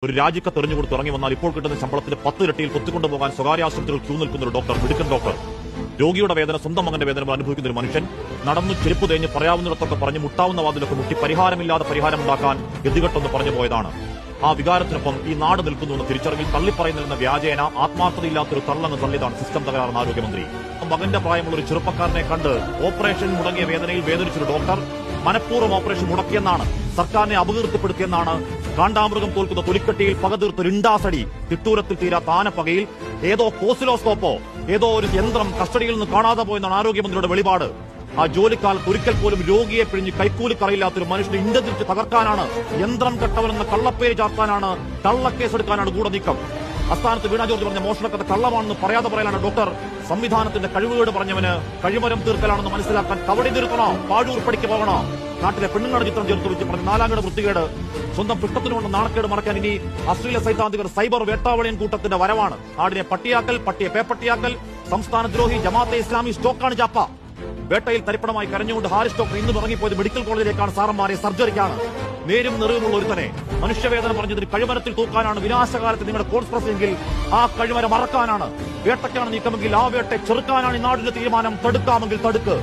ഒരു രാജിക്കത്ത് എറിഞ്ഞുകൊടുത്ത് ഇറങ്ങി വന്നാൽ ഇപ്പോൾ കിട്ടുന്ന ശമ്പളത്തിന്റെ 10 ഇരട്ടിയിൽ കൊത്തിക്കൊണ്ടുപോകാൻ സ്വകാര്യ ആശുപത്രികൾ ക്യൂ നിൽക്കുന്ന ഒരു ഡോക്ടർ, മിടുക്കൻ ഡോക്ടർ. രോഗിയുടെ വേദന, സ്വന്തം മകന്റെ വേദന അനുഭവിക്കുന്ന ഒരു മനുഷ്യൻ, നടന്നു ചെരുപ്പ് തേഞ്ഞ് പറയാവുന്നിടത്തൊക്കെ പറഞ്ഞ് മുട്ടാവുന്ന വാതിലൊക്കെ മുട്ടി പരിഹാരമില്ലാതെ പരിഹാരമുണ്ടാക്കാൻ ഗതികെട്ടെന്ന് പറഞ്ഞു പോയതാണ്. ആ വികാരത്തിനൊപ്പം ഈ നാട് നിൽക്കുന്നുവെന്ന് തിരിച്ചറിവിൽ തള്ളിപ്പറയുന്നില്ലെന്ന വ്യാജേന ആത്മാർത്ഥതയില്ലാത്തൊരു തള്ളങ്ങ് തള്ളിയതാണ് സിസ്റ്റം തകരാറെന്ന് ആരോഗ്യമന്ത്രി. മകന്റെ പ്രായമുള്ള ഒരു ചെറുപ്പക്കാരനെ കണ്ട് ഓപ്പറേഷൻ മുടങ്ങിയ വേദനയിൽ വേദനിച്ചൊരു ഡോക്ടർ മനഃപൂർവ്വം ഓപ്പറേഷൻ മുടക്കിയെന്നാണ്, സർക്കാരിനെ അപകീർത്തിപ്പെടുത്തിയെന്നാണ്, കാണ്ടാമൃഗം തോൽക്കുന്ന തൊലിക്കട്ടിയിൽ പകതീർത്ത് രിണ്ടാസടി, തിട്ടൂരത്തിൽ തീരാത്ത ആനപ്പകയിൽ ഏതോ കോസിലോസ്കോപ്പോ ഏതോ ഒരു യന്ത്രം കസ്റ്റഡിയിൽ നിന്ന് കാണാതെ പോയെന്നാണ് ആരോഗ്യമന്ത്രിയുടെ വെളിപാട്. ആ ജോലിക്കാലത്ത് ഒരിക്കൽ പോലും രോഗിയെ പിഴിഞ്ഞ് കൈക്കൂലിക്കറിയില്ലാത്തൊരു മനുഷ്യനെ ഇന്ത്യതിരിച്ച് തകർക്കാനാണ്, യന്ത്രം കെട്ടവനെന്ന കള്ളപ്പേര് ചാർത്താനാണ്, കള്ളക്കേസെടുക്കാനാണ് ഗൂഢനീക്കം. അസ്ഥാനത്ത് വീണ ജോർജ് പറഞ്ഞ മോഷണക്കഥ കള്ളമാണെന്ന് പറയാതെ പറയലാണ് ഡോക്ടർ. സംവിധാനത്തിന്റെ കഴിവുകേട് പറഞ്ഞവന് കഴിമരം തീർക്കലാണെന്ന് മനസ്സിലാക്കാൻ കവടി തീർക്കണോ, പാഴൂർ പടിക്ക് പോകണോ? നാട്ടിലെ പെണ്ണുങ്ങളുടെ ചിത്രം ചേർത്ത് വെച്ച് പറഞ്ഞ നാലാംകട വൃത്തികേട്, സ്വന്തം പിഷ്ടത്തിനുകൊണ്ട് നാണക്കേട് മറക്കാൻ ഇനി അശ്ലീല സൈദ്ധാന്തികർ സൈബർ വേട്ടാവളിയൻ കൂട്ടത്തിന്റെ വരവാണ്. നാടിനെ പട്ടിയാക്കൽ, പട്ടിയെ പേപ്പട്ടിയാക്കൽ, സംസ്ഥാന ദ്രോഹി ജമാഅത്തെ ഇസ്ലാമി സ്റ്റോക്കാണ് ചാപ്പ. വേട്ടയിൽ തരിപ്പണമായി കരഞ്ഞുകൊണ്ട് ഹാരിസ് ഡോക്ടർ ഇന്ന് ഇറങ്ങിപ്പോയത് മെഡിക്കൽ കോളേജിലേക്കാണ്, സാറന്മാരെ സർജറിക്കാണ്. നേരും നെറിവുമുള്ള ഒരുത്തനെ മനുഷ്യവേദന പറഞ്ഞതിന് കഴിമരത്തിൽ തൂക്കാനാണ് വിനാശകാലത്ത് നിങ്ങളുടെ കോൺസ്പ്രസ് എങ്കിൽ ആ കഴിമരം മറക്കാനാണ്. വേട്ടയ്ക്കാണ് നീക്കമെങ്കിൽ ആ വേട്ടയെ ചെറുക്കാനാണ് ഈ നാടിന്റെ തീരുമാനം. തടുക്കാമെങ്കിൽ തടുക്ക്.